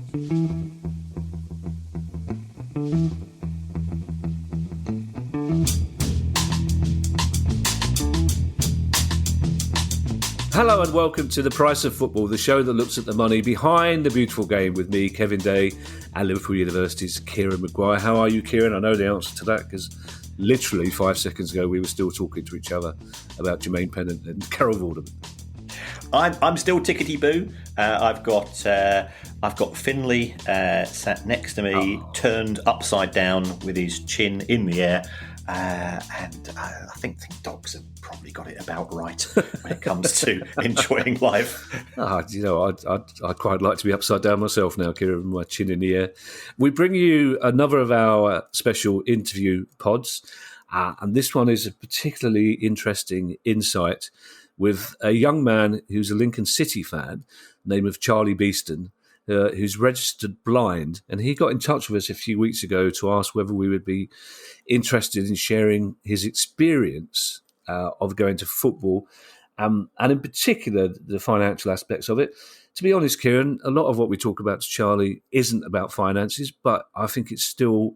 Hello and welcome to The Price of Football, the show that looks at the money behind the beautiful game with me, Kevin Day, and Liverpool University's Kieran Maguire. How are you, Kieran? I know the answer to that because literally 5 seconds ago we were still talking to each other about Jermaine Pennant and Carol Vorderman. I'm still tickety-boo. I've got Finley sat next to me, turned upside down with his chin in the air, and I think dogs have probably got it about right when it comes to enjoying life. I'd quite like to be upside down myself now, Kieran, with my chin in the air. We bring you another of our special interview pods, and this one is a particularly interesting insight with a young man who's a Lincoln City fan, name of Charlie Beeston, who's registered blind. And he got in touch with us a few weeks ago to ask whether we would be interested in sharing his experience of going to football, and in particular, the financial aspects of it. To be honest, Kieran, a lot of what we talk about to Charlie isn't about finances, but I think it's still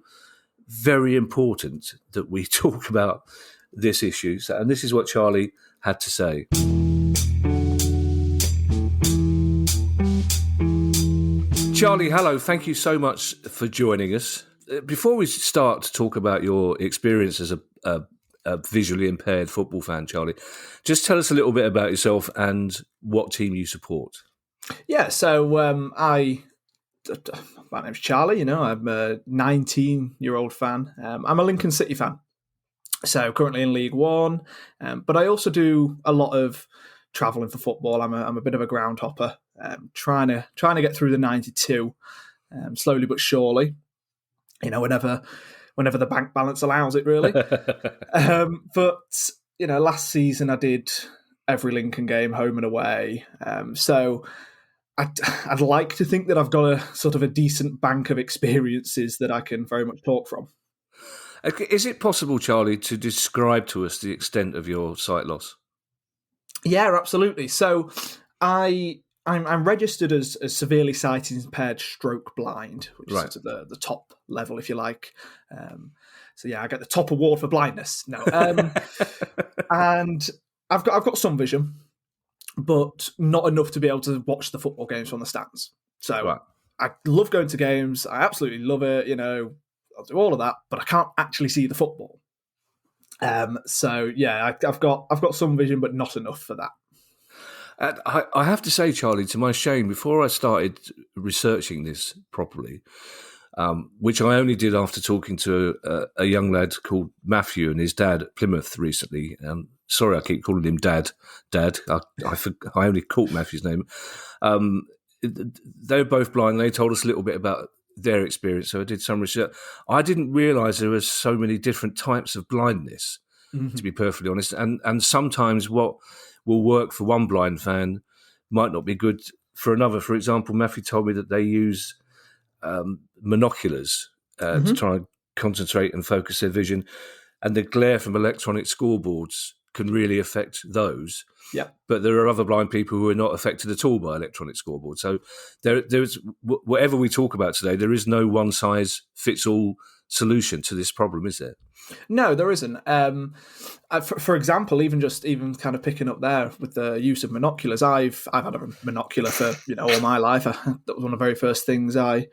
very important that we talk about this issue. And this is what Charlie had to say. Charlie, hello. Thank you so much for joining us. Before we start to talk about your experience as a visually impaired football fan, Charlie, just tell us a little bit about yourself and what team you support. Yeah, so my name's Charlie. I'm a 19-year-old fan. I'm a Lincoln City fan. So currently in League One, but I also do a lot of travelling for football. I'm a bit of a ground hopper, trying to get through the 92, slowly but surely. Whenever the bank balance allows it, really. But last season I did every Lincoln game, home and away. So I'd like to think that I've got a sort of a decent bank of experiences that I can very much talk from. Is it possible, Charlie, to describe to us the extent of your sight loss? Yeah, absolutely. So I'm registered as severely sight impaired stroke blind, which is sort of the top level, if you like. So yeah, I get the top award for blindness. No, and I've got some vision, but not enough to be able to watch the football games from the stands. So I love going to games. I absolutely love it. I'll do all of that, but I can't actually see the football. So yeah, I've got some vision, but not enough for that. I have to say, Charlie, to my shame, before I started researching this properly, which I only did after talking to a young lad called Matthew and his dad at Plymouth recently. Sorry, I keep calling him Dad. I only caught Matthew's name. They were both blind. They told us a little bit about their experience, so I did some research. I didn't realise there were so many different types of blindness, to be perfectly honest, and sometimes what will work for one blind fan might not be good for another. For example, Matthew told me that they use monoculars to try and concentrate and focus their vision, and the glare from electronic scoreboards can really affect those. Yeah, but there are other blind people who are not affected at all by electronic scoreboards. So there's whatever we talk about today, there is no one size fits all solution to this problem, is there? No, there isn't. For example, even kind of picking up there with the use of monoculars, I've had a monocular for all my life. That was one of the very first things I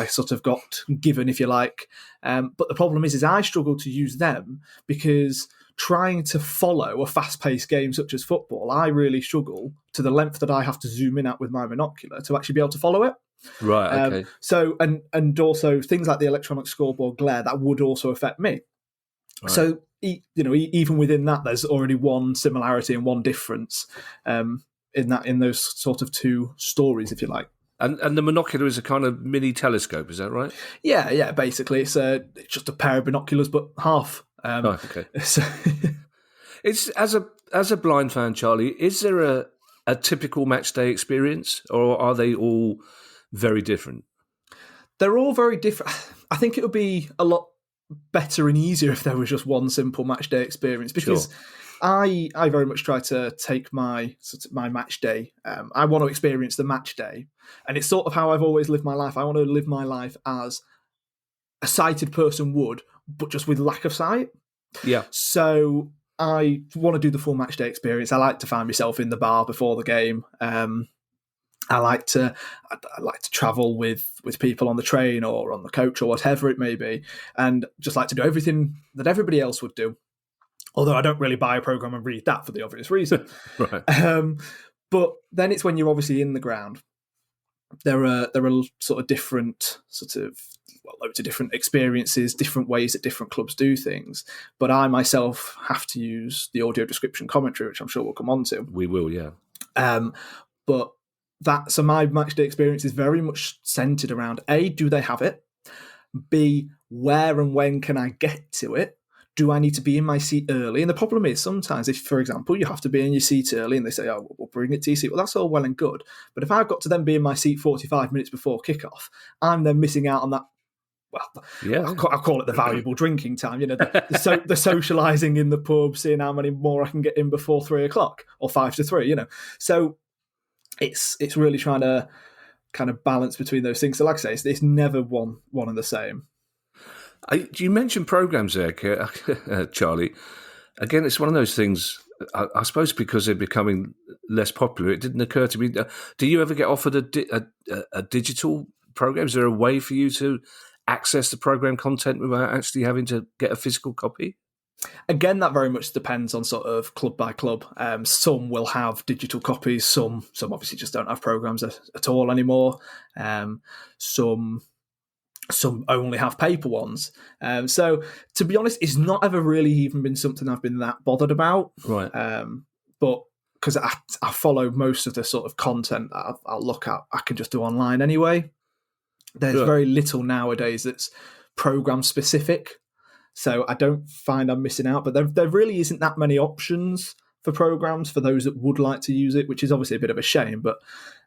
sort of got given, if you like. But the problem is I struggle to use them because trying to follow a fast-paced game such as football, I really struggle to the length that I have to zoom in at with my monocular to actually be able to follow it. Right, okay. So, and also things like the electronic scoreboard glare, that would also affect me. Right. So, even within that, there's already one similarity and one difference in those sort of two stories, if you like. And the monocular is a kind of mini telescope, is that right? Yeah. Basically, it's just a pair of binoculars, but half. Okay. So it's as a blind fan, Charlie. Is there a typical match day experience, or are they all very different? They're all very different. I think it would be a lot better and easier if there was just one simple match day experience, because I very much try to take my match day. I want to experience the match day, and it's sort of how I've always lived my life. I want to live my life as a sighted person would, but just with lack of sight. Yeah. So I want to do the full match day experience. I like to find myself in the bar before the game. I like to travel with people on the train or on the coach or whatever it may be, and just like to do everything that everybody else would do. Although I don't really buy a program and read that for the obvious reason. Right. But then it's when you're obviously in the ground. There are sort of different loads of different experiences, different ways that different clubs do things. But I myself have to use the audio description commentary, which I'm sure we'll come on to. We will, yeah. But so my match day experience is very much centered around A, do they have it? B, where and when can I get to it? Do I need to be in my seat early? And the problem is sometimes if, for example, you have to be in your seat early and they say, oh, we'll bring it to your seat. Well, that's all well and good. But if I've got to then be in my seat 45 minutes before kickoff, I'm then missing out on that. Well, yeah. I call it the valuable drinking time, the socialising in the pub, seeing how many more I can get in before 3 o'clock or 5 to 3, So it's really trying to kind of balance between those things. So like I say, it's never one and the same. You mentioned programs there, Charlie. Again, it's one of those things, I suppose because they're becoming less popular, it didn't occur to me. Do you ever get offered a digital program? Is there a way for you to access the program content without actually having to get a physical copy? Again, that very much depends on sort of club by club. Some will have digital copies. Some obviously just don't have programs at all anymore. Some only have paper ones. So to be honest, it's not ever really even been something I've been that bothered about. Right. But because I follow most of the sort of content that I'll look at, I can just do online anyway. There's very little nowadays that's program specific. So I don't find I'm missing out, but there really isn't that many options for programs for those that would like to use it, which is obviously a bit of a shame, but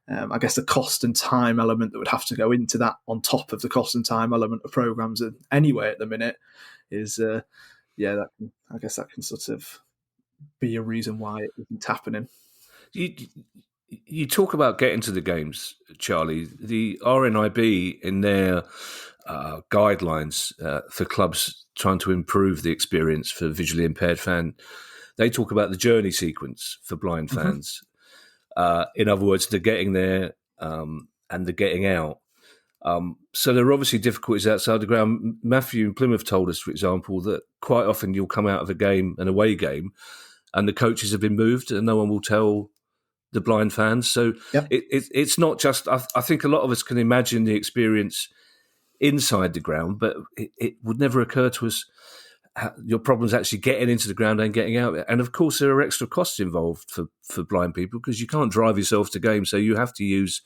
I guess the cost and time element that would have to go into that on top of the cost and time element of programs anyway at the minute is, I guess that can sort of be a reason why it isn't happening. You talk about getting to the games, Charlie. The RNIB in their guidelines for clubs trying to improve the experience for visually impaired fan, they talk about the journey sequence for blind fans. In other words, the getting there and the getting out. So there are obviously difficulties outside the ground. Matthew in Plymouth told us, for example, that quite often you'll come out of an away game, and the coaches have been moved and no one will tell the blind fans. So it's not just, I think a lot of us can imagine the experience inside the ground, but it would never occur to us your problem's actually getting into the ground and getting out. And of course, there are extra costs involved for blind people because you can't drive yourself to games, so you have to use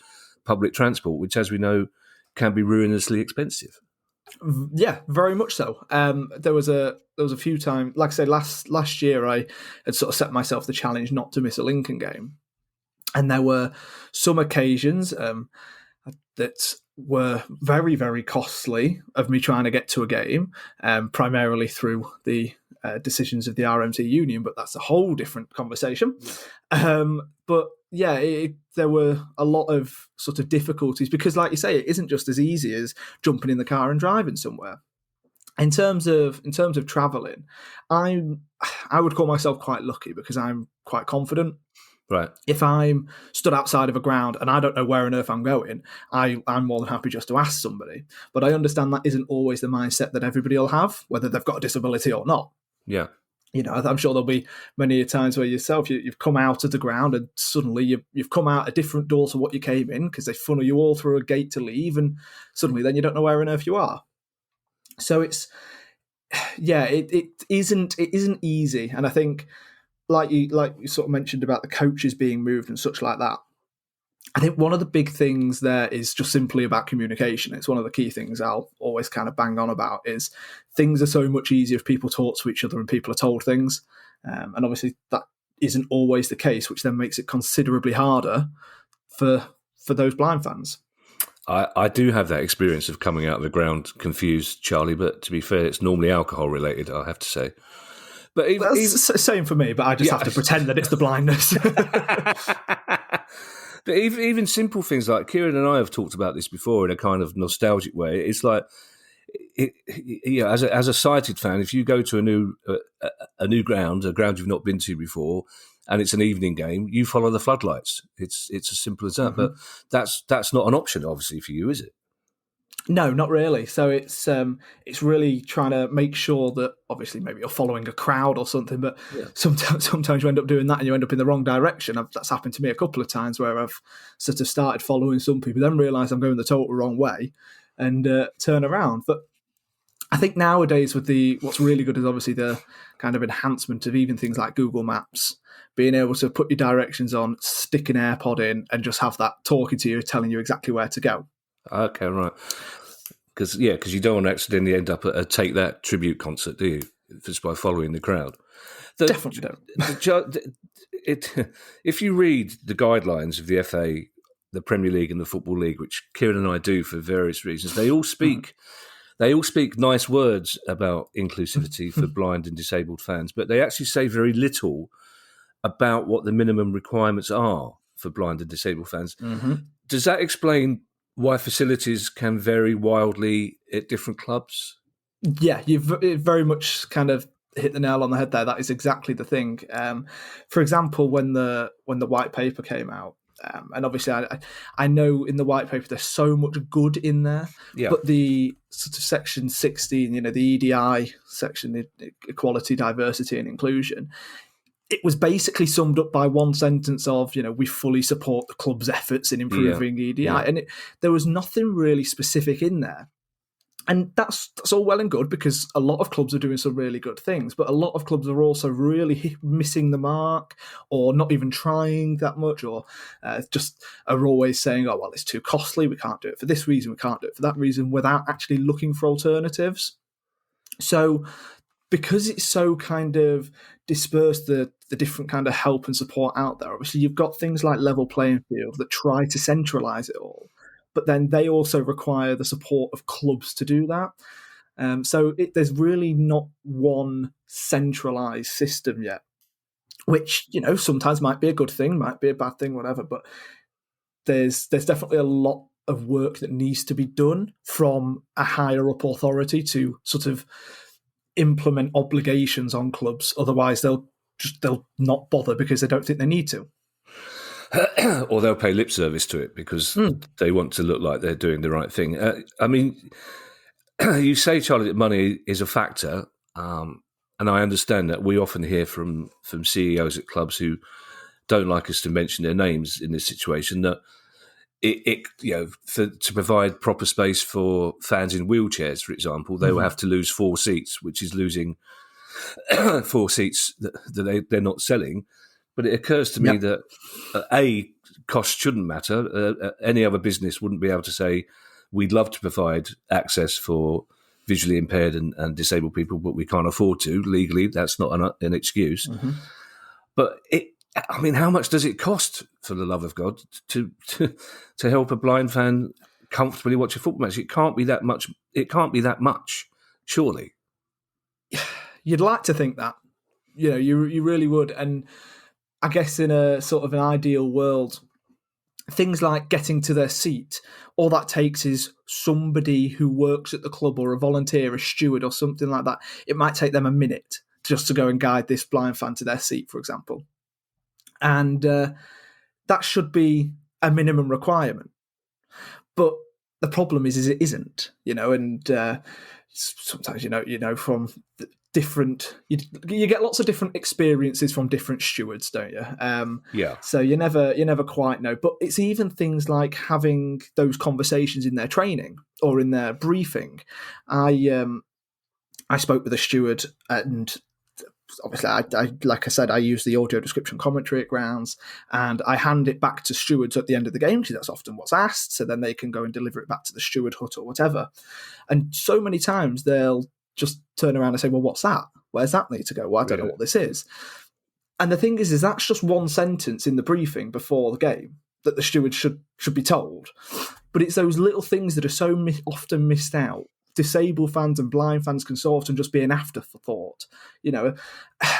public transport, which, as we know, can be ruinously expensive. Yeah, very much so. There was a few times, like I say, last year I had sort of set myself the challenge not to miss a Lincoln game, and there were some occasions that were very, very costly of me trying to get to a game, primarily through the decisions of the RMT union, but that's a whole different conversation. But yeah, there were a lot of sort of difficulties because, like you say, it isn't just as easy as jumping in the car and driving somewhere. In terms of travelling, I would call myself quite lucky because I'm quite confident. Right. If I'm stood outside of a ground and I don't know where on earth I'm going, I'm more than happy just to ask somebody. But I understand that isn't always the mindset that everybody will have, whether they've got a disability or not. Yeah. I'm sure there'll be many times where yourself, you've come out of the ground and suddenly you've come out a different door to what you came in because they funnel you all through a gate to leave, and suddenly then you don't know where on earth you are. So it isn't easy, and I think like you sort of mentioned about the coaches being moved and such like that. I think one of the big things there is just simply about communication. It's one of the key things I'll always kind of bang on about is things are so much easier if people talk to each other and people are told things. And obviously that isn't always the case, which then makes it considerably harder for those blind fans. I do have that experience of coming out of the ground confused, Charlie, but to be fair, it's normally alcohol related, I have to say. But even, That's the same for me, but I just have to pretend that it's the blindness. But even simple things like Kieran and I have talked about this before in a kind of nostalgic way. It's like, as a sighted fan, if you go to a new ground, a ground you've not been to before, and it's an evening game, you follow the floodlights. It's as simple as that. But that's not an option, obviously, for you, is it? No, not really. So it's really trying to make sure that, obviously, maybe you're following a crowd or something, but sometimes you end up doing that and you end up in the wrong direction. That's happened to me a couple of times where I've sort of started following some people, then realise I'm going the total wrong way and turn around. But I think nowadays what's really good is obviously the kind of enhancement of even things like Google Maps, being able to put your directions on, stick an AirPod in, and just have that talking to you, telling you exactly where to go. Okay, right. Because you don't want to accidentally end up at a Take That tribute concert, do you? Just by following the crowd. Definitely don't. If you read the guidelines of the FA, the Premier League, and the Football League, which Kieran and I do for various reasons, they all speak. They all speak nice words about inclusivity for blind and disabled fans, but they actually say very little about what the minimum requirements are for blind and disabled fans. Mm-hmm. Does that explain why facilities can vary wildly at different clubs? Yeah, you've very much kind of hit the nail on the head there. That is exactly the thing. For example, when the white paper came out, and obviously I know in the white paper there's so much good in there, but the sort of section 16, the EDI section, the equality, diversity and inclusion, it was basically summed up by one sentence of, we fully support the club's efforts in improving EDI. Yeah. And there was nothing really specific in there. And that's all well and good because a lot of clubs are doing some really good things, but a lot of clubs are also really missing the mark or not even trying that much or just are always saying, oh, well, it's too costly. We can't do it for this reason. We can't do it for that reason without actually looking for alternatives. So because it's so kind of dispersed, the different kind of help and support out there, obviously you've got things like Level Playing Field that try to centralise it all. But then they also require the support of clubs to do that. So there's really not one centralised system yet, which, sometimes might be a good thing, might be a bad thing, whatever. But there's definitely a lot of work that needs to be done from a higher up authority to sort of implement obligations on clubs. Otherwise, they'll not bother because they don't think they need to. Or they'll pay lip service to it because they want to look like they're doing the right thing. I mean, you say, Charlie, that money is a factor, and I understand that. We often hear from CEOs at clubs who don't like us to mention their names in this situation that to provide proper space for fans in wheelchairs, for example, they will have to lose 4 seats, which is losing 4 seats that they're not selling. But it occurs to me that, cost shouldn't matter. Any other business wouldn't be able to say, we'd love to provide access for visually impaired and disabled people, but we can't afford to legally. That's not an excuse. Mm-hmm. But how much does it cost, for the love of God, to help a blind fan comfortably watch a football match? It can't be that much. It can't be that much, surely. You'd like to think that. You really would. And I guess in a sort of an ideal world, things like getting to their seat, all that takes is somebody who works at the club or a volunteer, a steward or something like that. It might take them a minute just to go and guide this blind fan to their seat, for example. And that should be a minimum requirement. But the problem is it isn't, and sometimes, from different, you get lots of different experiences from different stewards, don't you? So you never quite know. But it's even things like having those conversations in their training or in their briefing. I spoke with a steward, and obviously, I like I said, I use the audio description commentary at grounds, and I hand it back to stewards at the end of the game because that's often what's asked. So then they can go and deliver it back to the steward hut or whatever. And so many times they'll just turn around and say, well, what's that? Where's that need to go? Well, I don't know what this is. And the thing is that's just one sentence in the briefing before the game that the steward should be told. But it's those little things that are so often missed out disabled fans and blind fans can so often just be an afterthought,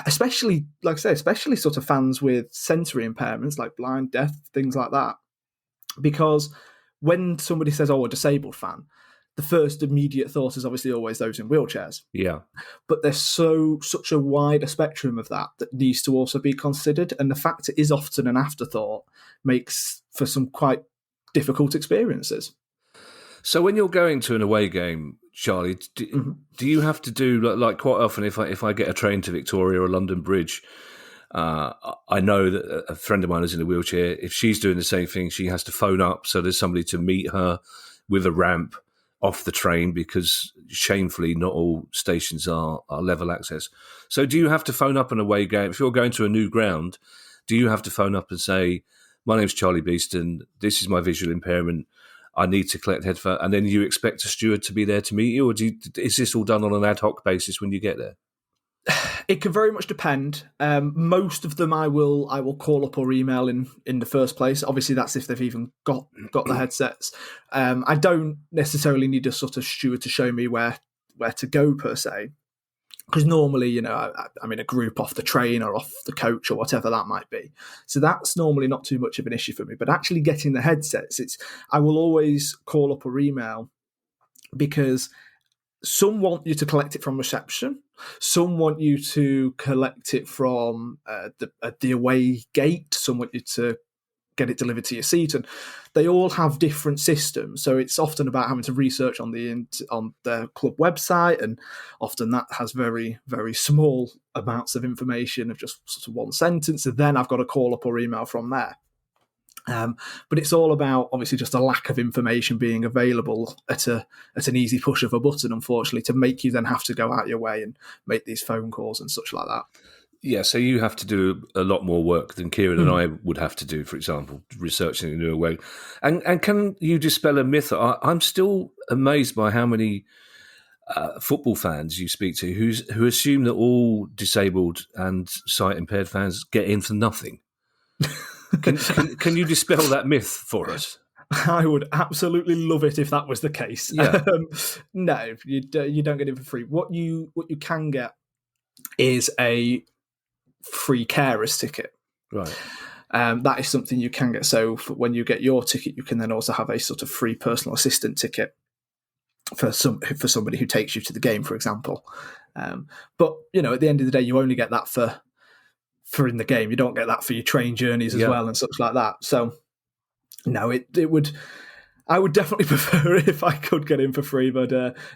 especially, like I say, especially sort of fans with sensory impairments like blind, deaf, things like that. Because when somebody says, "Oh, a disabled fan," the first immediate thought is obviously always those in wheelchairs. Yeah. But there's such a wider spectrum of that needs to also be considered. And the fact it is often an afterthought makes for some quite difficult experiences. So when you're going to an away game, Charlie, do you have to do, like quite often if I get a train to Victoria or London Bridge, I know that a friend of mine is in a wheelchair. If she's doing the same thing, she has to phone up so there's somebody to meet her with a ramp off the train, because shamefully not all stations are level access. So do you have to phone up an away game? If you're going to a new ground, do you have to phone up and say, "My name's Charlie Beeston, this is my visual impairment, I need to collect headphones," and then you expect a steward to be there to meet you? Or is this all done on an ad hoc basis when you get there? It can very much depend. Most of them I will call up or email in the first place. Obviously, that's if they've even got the headsets. I don't necessarily need a sort of steward to show me where to go per se, because normally, I'm in a group off the train or off the coach or whatever that might be. So that's normally not too much of an issue for me. But actually getting the headsets, I will always call up or email, because some want you to collect it from reception. Some want you to collect it from the away gate. Some want you to get it delivered to your seat, and they all have different systems. So it's often about having to research on the club website, and often that has very, very small amounts of information of just sort of one sentence, and then I've got to call up or email from there. But it's all about obviously just a lack of information being available at an easy push of a button, unfortunately, to make you then have to go out your way and make these phone calls and such like that. Yeah, so you have to do a lot more work than Kieran and I would have to do, for example, researching in a new way. And can you dispel a myth? I'm still amazed by how many football fans you speak to who assume that all disabled and sight impaired fans get in for nothing. Can you dispel that myth for us? I would absolutely love it if that was the case. Yeah. No, you don't get it for free. What you can get is a free carer's ticket. Right. That is something you can get. So when you get your ticket, you can then also have a sort of free personal assistant ticket for somebody who takes you to the game, for example. But at the end of the day, you only get that for in the game. You don't get that for your train journeys as well and such like that. So no, I would definitely prefer it if I could get in for free, but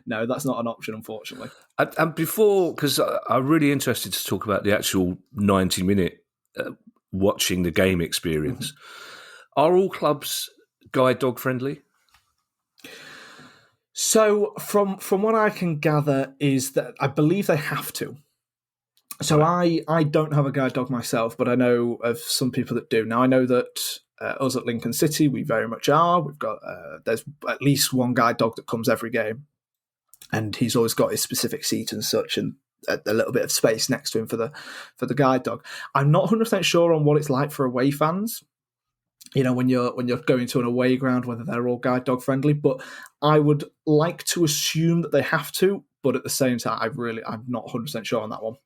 no, that's not an option, unfortunately. And before, because I'm really interested to talk about the actual 90-minute watching the game experience. Are all clubs guide dog friendly? So from what I can gather is that I believe they have to. So I don't have a guide dog myself, but I know of some people that do. Now, I know that us at Lincoln City, we very much are. We've got there's at least one guide dog that comes every game, and he's always got his specific seat and such, and a little bit of space next to him for the guide dog. I'm not 100% sure on what it's like for away fans. When you're going to an away ground, whether they're all guide dog friendly, but I would like to assume that they have to. But at the same time, I'm not 100% sure on that one.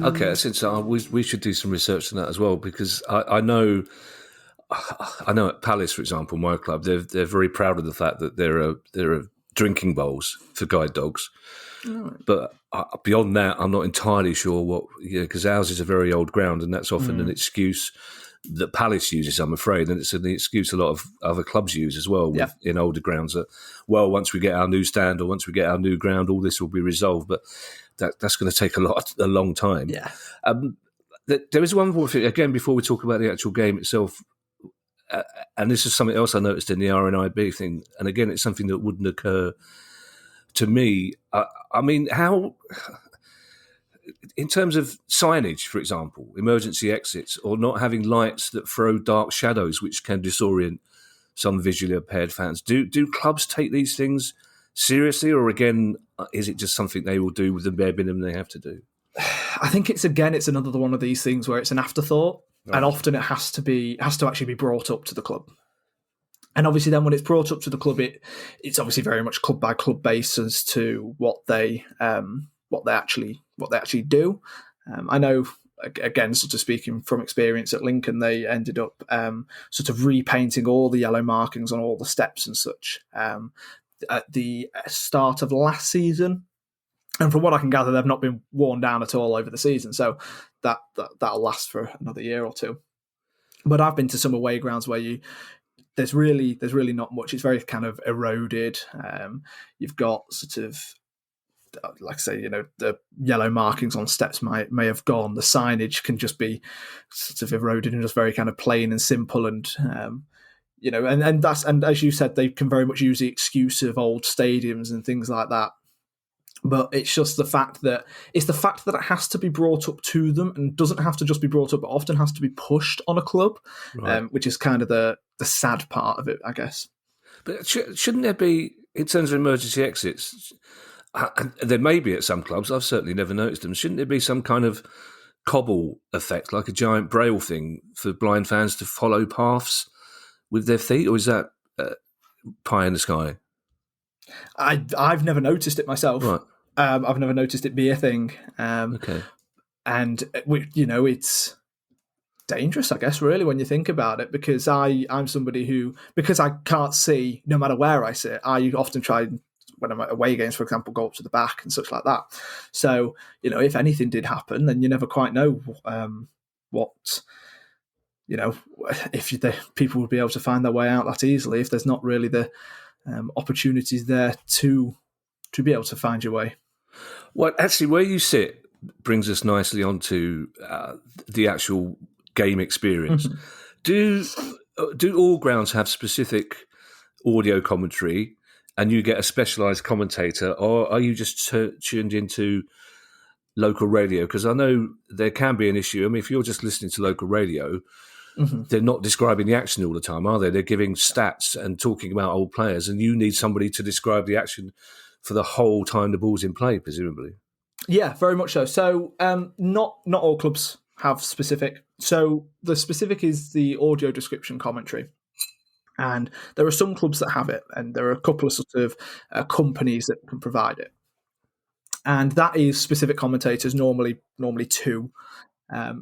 Okay, since we should do some research on that as well, because I know at Palace, for example, my club, they're very proud of the fact that there are drinking bowls for guide dogs. Right. But beyond that, I'm not entirely sure what, because ours is a very old ground, and that's often an excuse that Palace uses, I'm afraid, and it's an excuse a lot of other clubs use as well in older grounds. That, well, once we get our new stand or once we get our new ground, all this will be resolved. But that's going to take a long time. Yeah. There is one more thing, again, before we talk about the actual game itself, and this is something else I noticed in the RNIB thing, and again, it's something that wouldn't occur to me. I mean, how, in terms of signage, for example, emergency exits, or not having lights that throw dark shadows which can disorient some visually impaired fans, do clubs take these things seriously, or again, is it just something they will do with the bare minimum they have to do? I think it's another one of these things where it's an afterthought, and often it has to actually be brought up to the club. And obviously, then when it's brought up to the club, it's obviously very much club by club based as to what they actually do. I know, again, sort of speaking from experience at Lincoln, they ended up sort of repainting all the yellow markings on all the steps and such at the start of last season. And from what I can gather, they've not been worn down at all over the season. So that'll last for another year or two. But I've been to some away grounds where there's really not much. It's very kind of eroded. You've got sort of, like I say, the yellow markings on steps may have gone. The signage can just be sort of eroded and just very kind of plain and simple. And and as you said, they can very much use the excuse of old stadiums and things like that. But it's just the fact that it has to be brought up to them, and doesn't have to just be brought up, but often has to be pushed on a club, right. Which is kind of the sad part of it, I guess. But shouldn't there be, in terms of emergency exits, there may be at some clubs, I've certainly never noticed them, shouldn't there be some kind of cobble effect, like a giant braille thing for blind fans to follow paths with their feet, or is that pie in the sky? I've never noticed it myself. Right. I've never noticed it be a thing. Okay. And it's dangerous, I guess, really, when you think about it, because I'm somebody who, because I can't see no matter where I sit, I often try, when I'm at away games, for example, go up to the back and such like that. So, if anything did happen, then you never quite know what, if people would be able to find their way out that easily, if there's not really the opportunities there to be able to find your way. Well, actually, where you sit brings us nicely onto the actual game experience. Mm-hmm. Do all grounds have specific audio commentary, and you get a specialised commentator, or are you just tuned into local radio? Because I know there can be an issue. I mean, if you're just listening to local radio, mm-hmm. they're not describing the action all the time, are they? They're giving stats and talking about old players, and you need somebody to describe the action for the whole time the ball's in play, presumably. Yeah, very much so. So not all clubs have specific. So the specific is the audio description commentary. And there are some clubs that have it, and there are a couple of sort of companies that can provide it. And that is specific commentators, normally two,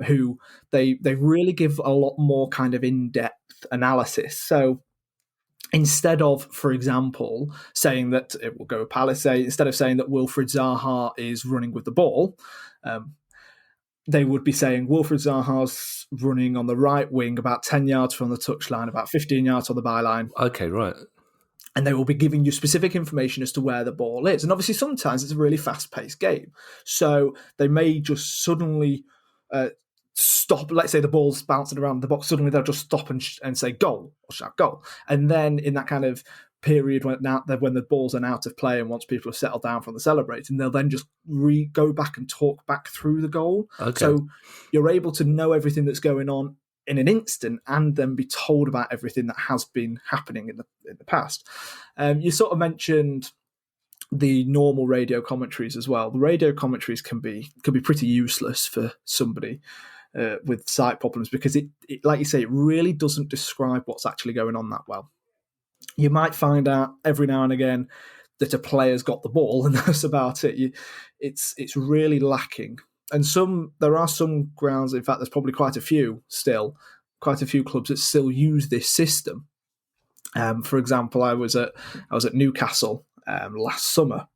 who they really give a lot more kind of in-depth analysis. So instead of, for example, saying that it will go with Palace, instead of saying that Wilfried Zaha is running with the ball, they would be saying Wilfried Zaha's running on the right wing about 10 yards from the touchline, about 15 yards on the byline. Okay, right. And they will be giving you specific information as to where the ball is. And obviously sometimes it's a really fast-paced game. So they may just suddenly stop. Let's say the ball's bouncing around the box. Suddenly they'll just stop and say goal, or shout goal. And then in that kind of period when the balls are out of play, and once people have settled down from the celebrating, they'll then just go back and talk back through the goal. Okay. So you're able to know everything that's going on in an instant, and then be told about everything that has been happening in the past. You sort of mentioned the normal radio commentaries as well. The radio commentaries can be pretty useless for somebody with sight problems, because it, like you say, it really doesn't describe what's actually going on that well. You might find out every now and again that a player's got the ball, and that's about it. It's really lacking. And there are some grounds, in fact, there's probably quite a few clubs that still use this system. For example, I was at Newcastle last summer,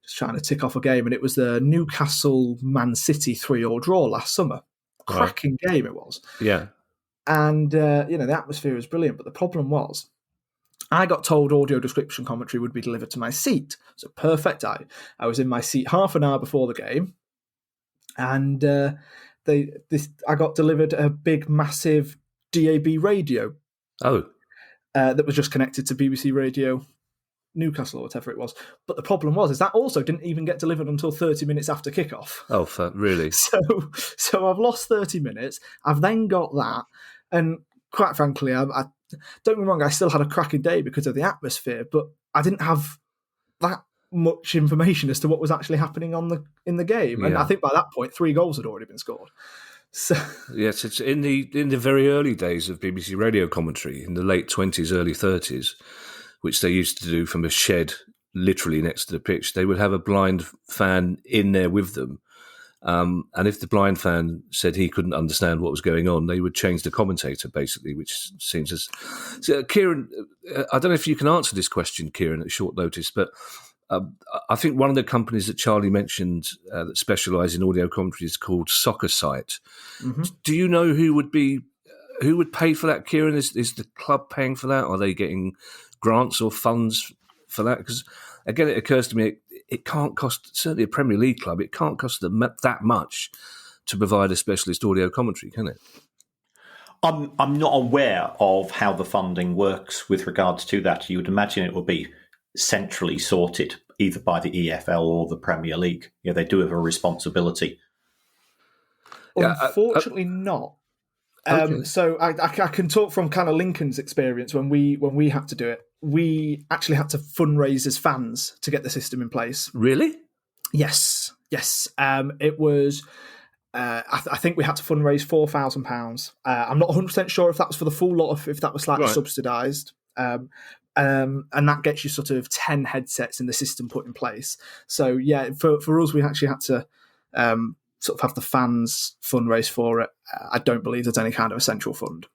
just trying to tick off a game, and it was the Newcastle Man City 3-3 draw last summer. Cracking game it was. Yeah. And the atmosphere was brilliant, but the problem was, I got told audio description commentary would be delivered to my seat. So perfect. I was in my seat half an hour before the game, and I got delivered a big, massive DAB radio. Oh. That was just connected to BBC Radio Newcastle or whatever it was. But the problem was that also didn't even get delivered until 30 minutes after kickoff. Oh, really? So I've lost 30 minutes. I've then got that, and quite frankly, I don't get me wrong, I still had a cracking day because of the atmosphere, but I didn't have that much information as to what was actually happening in the game. And I think by that point, 3 goals had already been scored. So yes, it's in the very early days of BBC radio commentary, in the late 20s, early 30s, which they used to do from a shed literally next to the pitch. They would have a blind fan in there with them. And if the blind fan said he couldn't understand what was going on, they would change the commentator, basically, which seems as... So, Kieran, I don't know if you can answer this question, Kieran, at short notice, but I think one of the companies that Charlie mentioned that specialise in audio commentary is called Soccer Site. Mm-hmm. Do you know who would pay for that, Kieran? Is the club paying for that? Are they getting grants or funds for that? Because, again, it occurs to me it can't cost, certainly a Premier League club, it can't cost them that much to provide a specialist audio commentary, can it? I'm not aware of how the funding works with regards to that. You would imagine it would be centrally sorted either by the EFL or the Premier League. They do have a responsibility. Unfortunately, not. Okay. So I can talk from kind of Lincoln's experience when we had to do it. We actually had to fundraise as fans to get the system in place. Really? Yes. It was. I think we had to fundraise £4,000. I'm not 100% sure if that was for the full lot, or if that was slightly subsidised. And that gets you sort of 10 headsets in the system put in place. So yeah, for us, we actually had to sort of have the fans fundraise for it. I don't believe there's any kind of a central fund.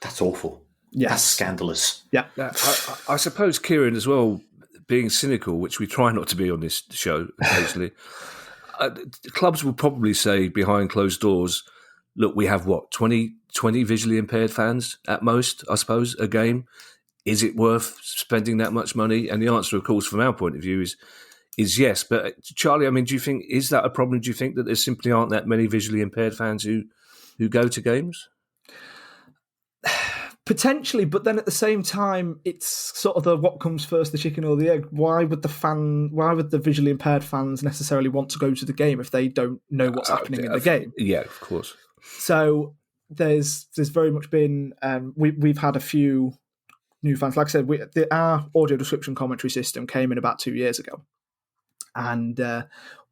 That's awful. Yes. That's scandalous. Yeah. I suppose, Kieran, as well, being cynical, which we try not to be on this show occasionally, clubs will probably say behind closed doors, look, we have 20 visually impaired fans at most, I suppose, a game. Is it worth spending that much money? And the answer, of course, from our point of view is yes. But Charlie, I mean, do you think, is that a problem? Do you think that there simply aren't that many visually impaired fans who go to games? Potentially, but then at the same time, it's sort of the what comes first, the chicken or the egg. Why would the visually impaired fans necessarily want to go to the game if they don't know what's happening in the game? Yeah, of course. So there's very much been we've had a few new fans. Like I said, our audio description commentary system came in about 2 years ago, and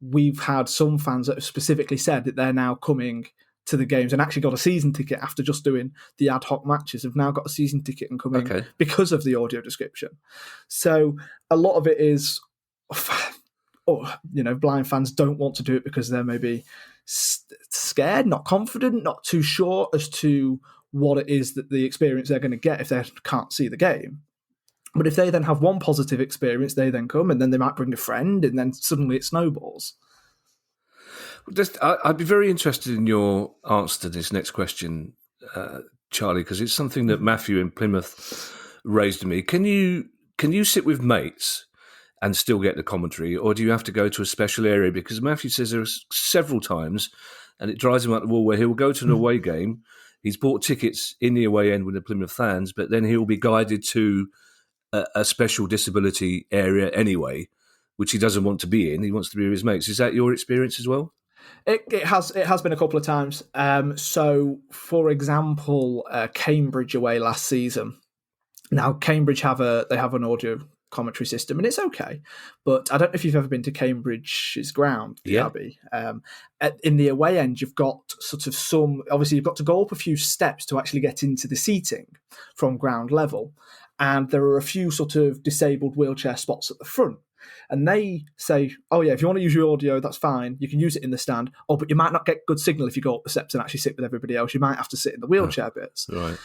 we've had some fans that have specifically said that they're now coming to the games and actually got a season ticket after just doing the ad hoc matches, have now got a season ticket and coming because of the audio description. So a lot of it is, blind fans don't want to do it because they're maybe scared, not confident, not too sure as to what it is that the experience they're going to get if they can't see the game. But if they then have one positive experience, they then come and then they might bring a friend and then suddenly it snowballs. I'd be very interested in your answer to this next question, Charlie, because it's something that Matthew in Plymouth raised to me. Can you sit with mates and still get the commentary, or do you have to go to a special area? Because Matthew says there are several times, and it drives him up the wall, where he'll go to an away game. He's bought tickets in the away end with the Plymouth fans, but then he'll be guided to a special disability area anyway, which he doesn't want to be in. He wants to be with his mates. Is that your experience as well? It has been a couple of times. So, for example, Cambridge away last season. Now, Cambridge have an audio commentary system, and it's okay. But I don't know if you've ever been to Cambridge's ground, the Abbey. In the away end, you've got sort of obviously, you've got to go up a few steps to actually get into the seating from ground level. And there are a few sort of disabled wheelchair spots at the front. And they say, oh yeah, if you want to use your audio, that's fine. You can use it in the stand. Oh, but you might not get good signal if you go up the steps and actually sit with everybody else. You might have to sit in the wheelchair bits. Right.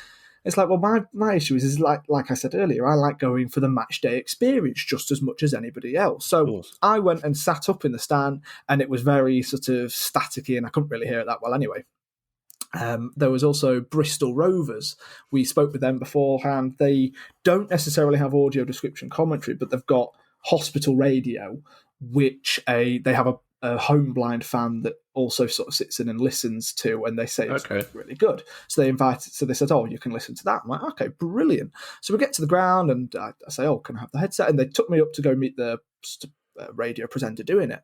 It's like, well, my issue is like I said earlier, I like going for the match day experience just as much as anybody else. So I went and sat up in the stand, and it was very sort of staticky, and I couldn't really hear it that well anyway. There was also Bristol Rovers. We spoke with them beforehand. They don't necessarily have audio description commentary, but they've got hospital radio, which they have a home blind fan that also sort of sits in and listens to, and they say it's really good. So they said, oh, you can listen to that. I'm like, okay, brilliant. So we get to the ground, and I say, oh, can I have the headset? And they took me up to go meet the radio presenter doing it.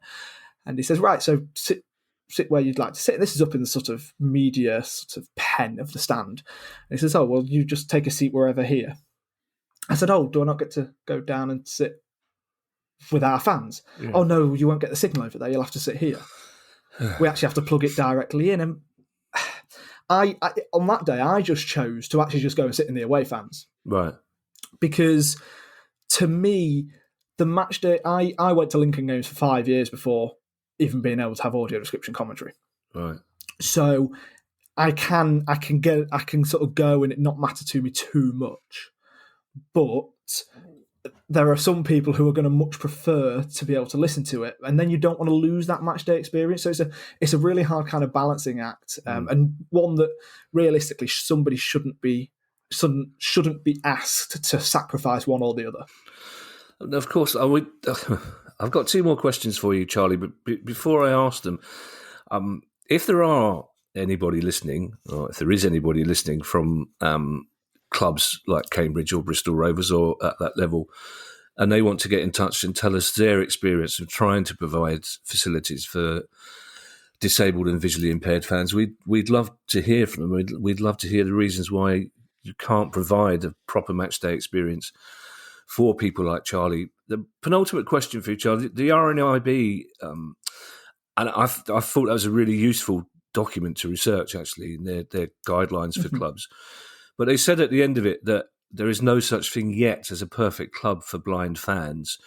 And he says, right, so sit where you'd like to sit. This is up in the sort of media sort of pen of the stand. And he says, oh, well, you just take a seat wherever here. I said, oh, do I not get to go down and sit with our fans. Yeah. Oh no, you won't get the signal over there. You'll have to sit here. We actually have to plug it directly in. And I on that day, I just chose to actually just go and sit in the away fans. Right. Because to me, the match day, I went to Lincoln games for 5 years before even being able to have audio description commentary. Right. So I can sort of go and it not matter to me too much. But there are some people who are going to much prefer to be able to listen to it, and then you don't want to lose that match day experience. So it's a really hard kind of balancing act, and one that realistically somebody shouldn't be asked to sacrifice one or the other. Of course, I've got two more questions for you, Charlie. But before I ask them, if there are anybody listening, or if there is anybody listening from clubs like Cambridge or Bristol Rovers or at that level, and they want to get in touch and tell us their experience of trying to provide facilities for disabled and visually impaired fans, we'd love to hear from them. We'd love to hear the reasons why you can't provide a proper match day experience for people like Charlie. The penultimate question for you, Charlie, the RNIB, and I thought that was a really useful document to research, actually, in their guidelines for clubs. But they said at the end of it that there is no such thing yet as a perfect club for blind fans.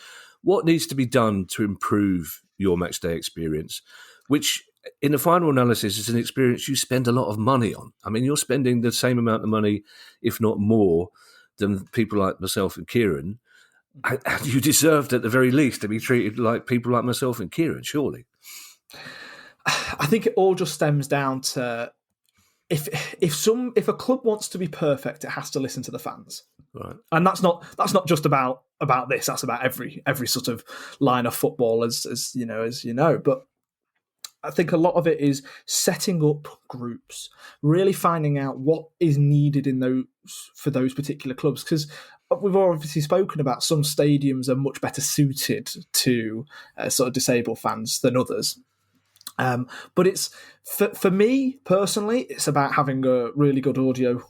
What needs to be done to improve your match day experience, which in the final analysis is an experience you spend a lot of money on? I mean, you're spending the same amount of money, if not more, than people like myself and Kieran. You deserved, at the very least, to be treated like people like myself and Kieran, surely. I think it all just stems down to if a club wants to be perfect, it has to listen to the fans. Right. And that's not just about this. That's about every sort of line of football, as you know. But I think a lot of it is setting up groups, really finding out what is needed for those particular clubs. Because we've obviously spoken about some stadiums are much better suited to sort of disabled fans than others. But it's for me personally, it's about having a really good audio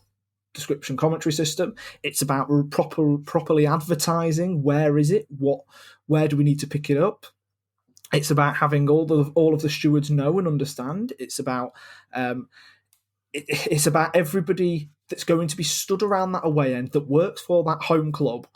description commentary system. It's about properly advertising. Where is it? Where do we need to pick it up? It's about having all of the stewards know and understand. It's about it's about everybody that's going to be stood around that away end that works for that home club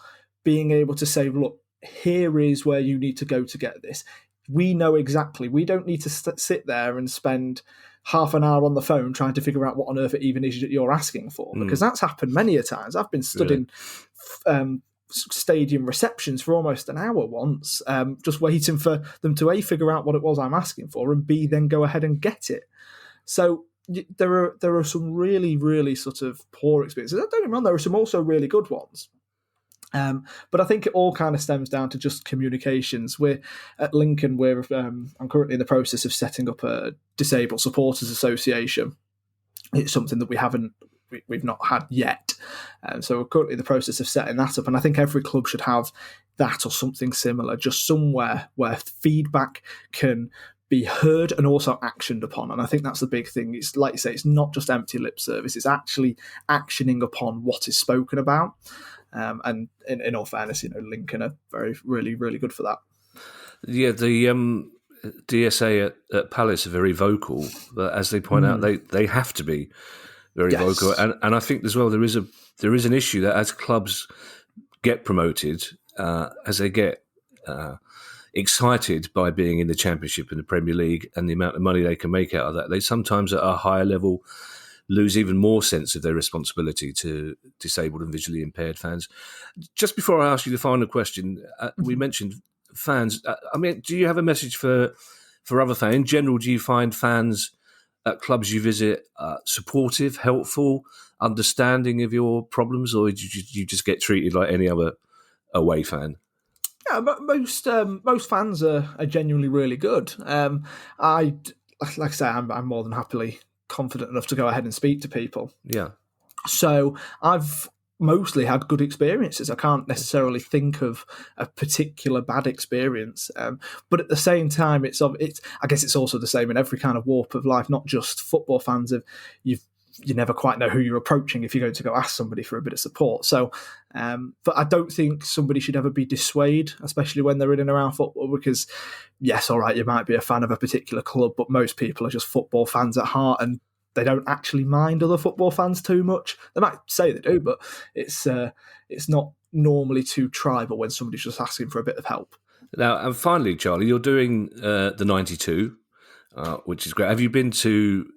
being able to say, look, here is where you need to go to get this. We know exactly. We don't need to sit there and spend half an hour on the phone trying to figure out what on earth it even is that you're asking for, because that's happened many a times. I've been stood in stadium receptions for almost an hour once, just waiting for them to A, figure out what it was I'm asking for, and B, then go ahead and get it. So there are some really, really sort of poor experiences. Don't get me wrong, there are some also really good ones. But I think it all kind of stems down to just communications. We're at Lincoln, I'm currently in the process of setting up a disabled supporters association. It's something that we've not had yet. So we're currently in the process of setting that up. And I think every club should have that or something similar, just somewhere where feedback can be heard and also actioned upon. And I think that's the big thing. It's like you say, it's not just empty lip service. It's actually actioning upon what is spoken about. And in all fairness, Lincoln are really, really good for that. Yeah, the DSA at Palace are very vocal, but as they point out, they have to be very vocal. And I think as well there is an issue that as clubs get promoted, as they get excited by being in the Championship and the Premier League and the amount of money they can make out of that, they sometimes at a higher level lose even more sense of their responsibility to disabled and visually impaired fans. Just before I ask you the final question, we mentioned fans. I mean, do you have a message for other fans? In general, do you find fans at clubs you visit supportive, helpful, understanding of your problems, or do you just get treated like any other away fan? Yeah, most fans are genuinely really good. Like I say, I'm more than happily confident enough to go ahead and speak to people. Yeah. So I've mostly had good experiences. I can't necessarily think of a particular bad experience, but at the same time, I guess it's also the same in every kind of warp of life, not just football fans. You've you never quite know who you're approaching if you're going to go ask somebody for a bit of support. So, but I don't think somebody should ever be dissuaded, especially when they're in and around football, because yes, all right, you might be a fan of a particular club, but most people are just football fans at heart, and they don't actually mind other football fans too much. They might say they do, but it's not normally too tribal when somebody's just asking for a bit of help. Now, and finally, Charlie, you're doing the 92, which is great. Have you been to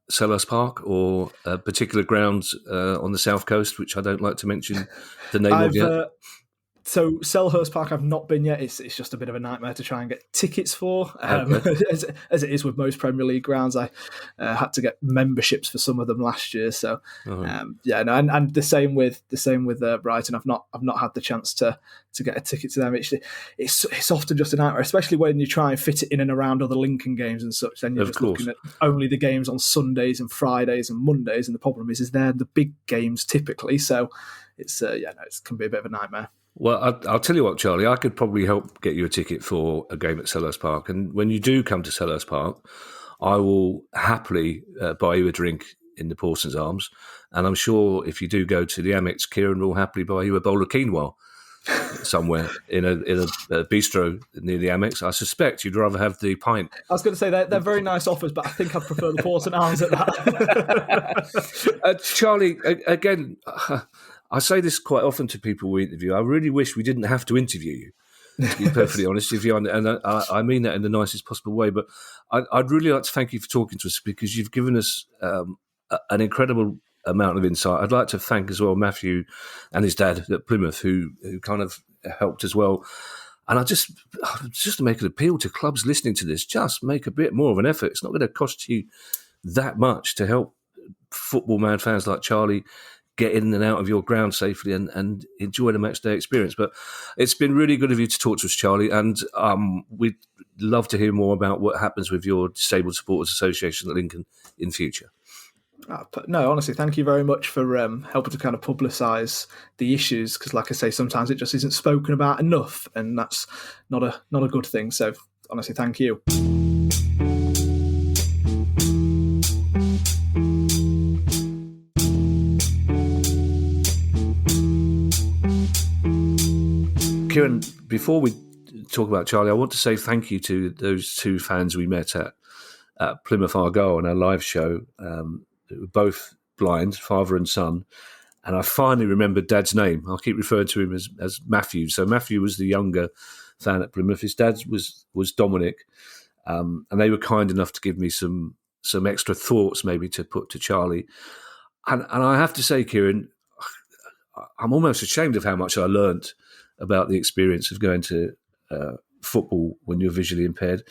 Selhurst Park or particular grounds on the south coast, which I don't like to mention the name of yet? So Selhurst Park, I've not been yet. It's just a bit of a nightmare to try and get tickets for, as it is with most Premier League grounds. I had to get memberships for some of them last year. So and the same with Brighton. I've not had the chance to get a ticket to them. It's often just a nightmare, especially when you try and fit it in and around other Lincoln games and such. Then you're just looking at only the games on Sundays and Fridays and Mondays, and the problem is they're the big games typically. So it can be a bit of a nightmare. Well, I'll tell you what, Charlie, I could probably help get you a ticket for a game at Selhurst Park. And when you do come to Selhurst Park, I will happily buy you a drink in the Parson's Arms. And I'm sure if you do go to the Amex, Kieran will happily buy you a bowl of quinoa somewhere in a bistro near the Amex. I suspect you'd rather have the pint. I was going to say they're very nice offers, but I think I'd prefer the Parson's Arms at that. Charlie, again... I say this quite often to people we interview. I really wish we didn't have to interview you, to be perfectly honest with you. And I mean that in the nicest possible way. But I'd really like to thank you for talking to us, because you've given us an incredible amount of insight. I'd like to thank as well Matthew and his dad at Plymouth, who kind of helped as well. And just to make an appeal to clubs listening to this, just make a bit more of an effort. It's not going to cost you that much to help football mad fans like Charlie get in and out of your ground safely and enjoy the match day experience. But it's been really good of you to talk to us, Charlie, and we'd love to hear more about what happens with your Disabled Supporters Association at Lincoln in future. No, honestly, thank you very much for helping to kind of publicise the issues, because like I say, sometimes it just isn't spoken about enough, and that's not a good thing. So honestly, thank you. Kieran, before we talk about Charlie, I want to say thank you to those two fans we met at Plymouth Argyle on our live show. They were both blind, father and son. And I finally remembered Dad's name. I'll keep referring to him as Matthew. So Matthew was the younger fan at Plymouth. His dad was Dominic. And they were kind enough to give me some extra thoughts maybe to put to Charlie. And I have to say, Kieran, I'm almost ashamed of how much I learnt about the experience of going to football when you're visually impaired.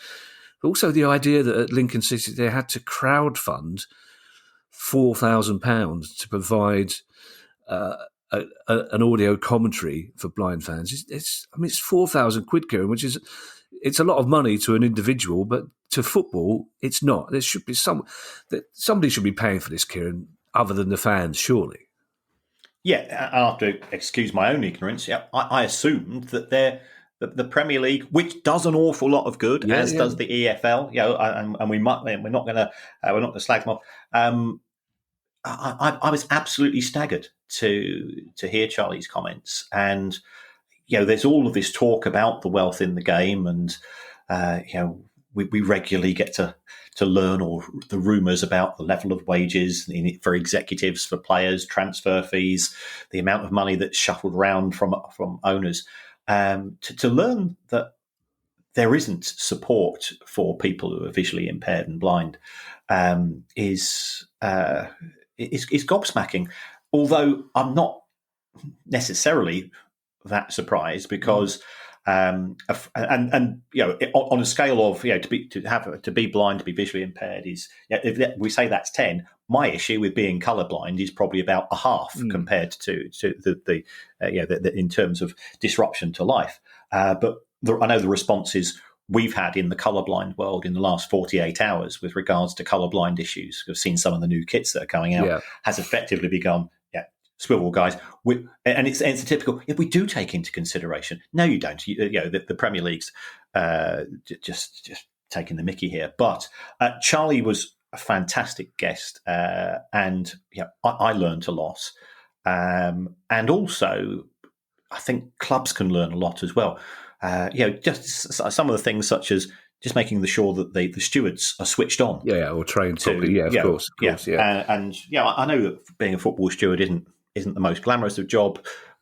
But also the idea that at Lincoln City they had to crowdfund £4,000 to provide an audio commentary for blind fans. It's £4,000, Kieran, which is it's a lot of money to an individual, but to football, it's not. There should be somebody should be paying for this, Kieran, other than the fans, surely. Yeah, I have to excuse my own ignorance. Yeah, I assumed that the Premier League, which does an awful lot of good, does the EFL. And we're not going to slag them off. I was absolutely staggered to hear Charlie's comments, and there's all of this talk about the wealth in the game, and we regularly get to learn all the rumours about the level of wages for executives, for players, transfer fees, the amount of money that's shuffled around from owners. To learn that there isn't support for people who are visually impaired and blind is gobsmacking. Although I'm not necessarily that surprised, because on a scale of to be blind, to be visually impaired is, if we say that's 10. My issue with being colourblind is probably about a half compared to the in terms of disruption to life. But I know the responses we've had in the colourblind world in the last 48 hours with regards to colourblind issues. I've seen some of the new kits that are coming out has effectively begun. Swivel, guys. And it's a typical, if we do take into consideration, no, you don't. The Premier League's just taking the mickey here. But Charlie was a fantastic guest, and I learned a lot. And also, I think clubs can learn a lot as well. Just some of the things such as just making sure that the stewards are switched on. Yeah, or trained properly. Yeah, of course. Yeah. I know that being a football steward isn't the most glamorous of job,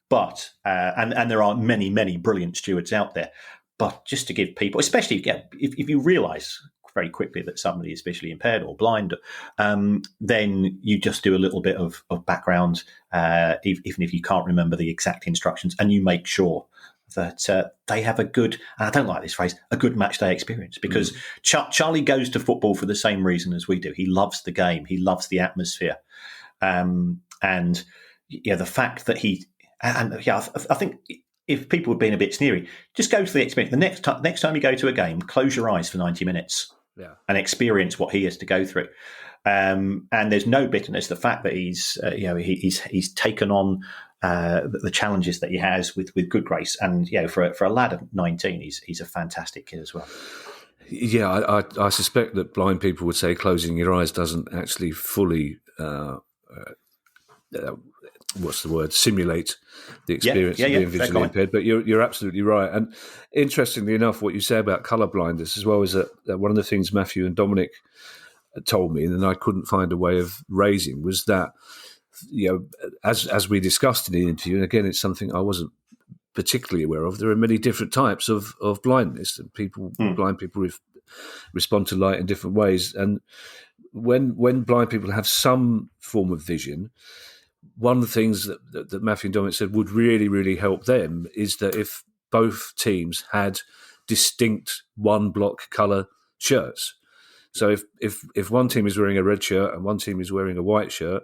but and there are many, many brilliant stewards out there. But just to give people, especially if you realise very quickly that somebody is visually impaired or blind, then you just do a little bit of background, even if you can't remember the exact instructions, and you make sure that they have a good, and I don't like this phrase, a good match day experience, because Charlie goes to football for the same reason as we do. He loves the game. He loves the atmosphere. And the fact that I think if people had been a bit sneery, just go to the experience. The next time you go to a game, close your eyes for 90 minutes and experience what he has to go through. And there's no bitterness. The fact that he's taken on the challenges that he has with good grace, and for a lad of 19, he's a fantastic kid as well. Yeah, I suspect that blind people would say closing your eyes doesn't actually fully simulate the experience of being visually impaired. But you're absolutely right. And interestingly enough, what you say about colour blindness as well is that one of the things Matthew and Dominic told me, and I couldn't find a way of raising, was that as we discussed in the interview, and again, it's something I wasn't particularly aware of, there are many different types of blindness, and blind people respond to light in different ways. And when blind people have some form of vision, one of the things that Matthew and Dominic said would really, really help them is that if both teams had distinct one block colour shirts. So if one team is wearing a red shirt and one team is wearing a white shirt,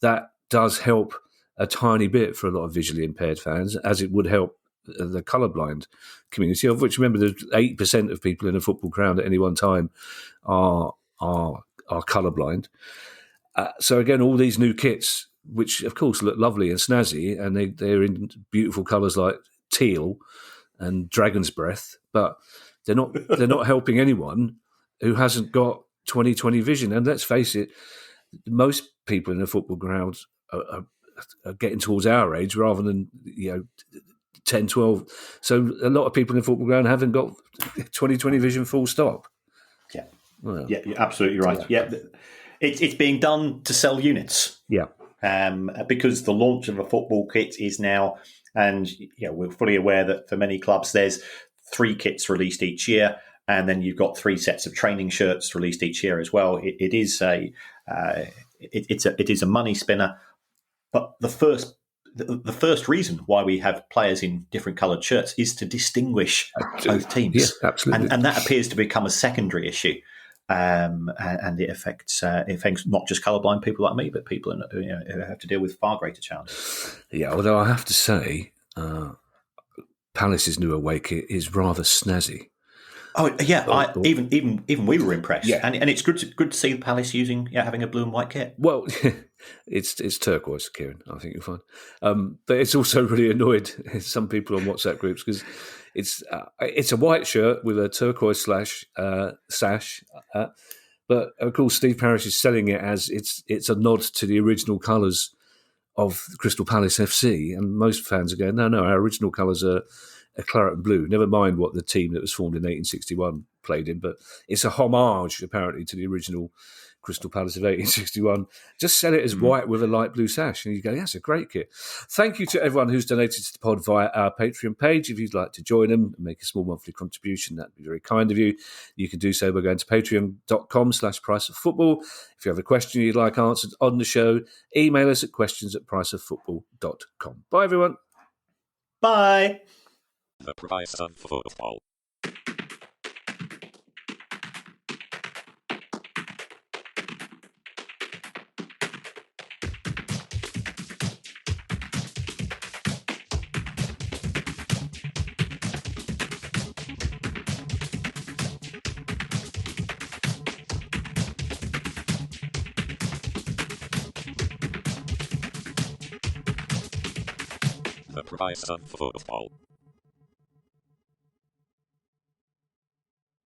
that does help a tiny bit for a lot of visually impaired fans, as it would help the colourblind community, of which, remember, there's 8% of people in a football ground at any one time are colourblind. So again, all these new kits, which of course look lovely and snazzy, and they're in beautiful colours like teal and dragon's breath, but they're not helping anyone who hasn't got 20/20 vision. And let's face it, most people in a football ground are getting towards our age rather than 10, 12. So a lot of people in a football ground haven't got 20/20 vision, full stop. Yeah, yeah, you're absolutely right. Yeah, it's being done to sell units. Yeah. Because the launch of a football kit is now, and we're fully aware that for many clubs there's 3 kits released each year, and then you've got 3 sets of training shirts released each year as well. It is a money spinner, but the first reason why we have players in different coloured shirts is to distinguish both teams. Yeah, absolutely. And that appears to become a secondary issue. And it affects not just colourblind people like me, but people who have to deal with far greater challenges. Yeah, although I have to say, Palace's new away kit is rather snazzy. Oh yeah, even we were impressed. Yeah, and it's good to see Palace having a blue and white kit. Well, it's turquoise, Kieran. I think you'll find, but it's also really annoyed some people on WhatsApp groups because it's a white shirt with a turquoise sash, but of course Steve Parish is selling it as it's a nod to the original colours of Crystal Palace FC, and most fans are going, no, our original colours are claret and blue. Never mind what the team that was formed in 1861 played in, but it's a homage apparently to the original Crystal Palace of 1861. Just sell it as white with a light blue sash, and you go, that's a great kit. Thank you to everyone who's donated to the pod via our Patreon page. If you'd like to join them and make a small monthly contribution, that'd be very kind of you. You can do so by going to patreon.com/priceoffootball. If you have a question you'd like answered on the show, email us at questions@priceoffootball.com. Bye, everyone. Bye. The price of football. The price of football.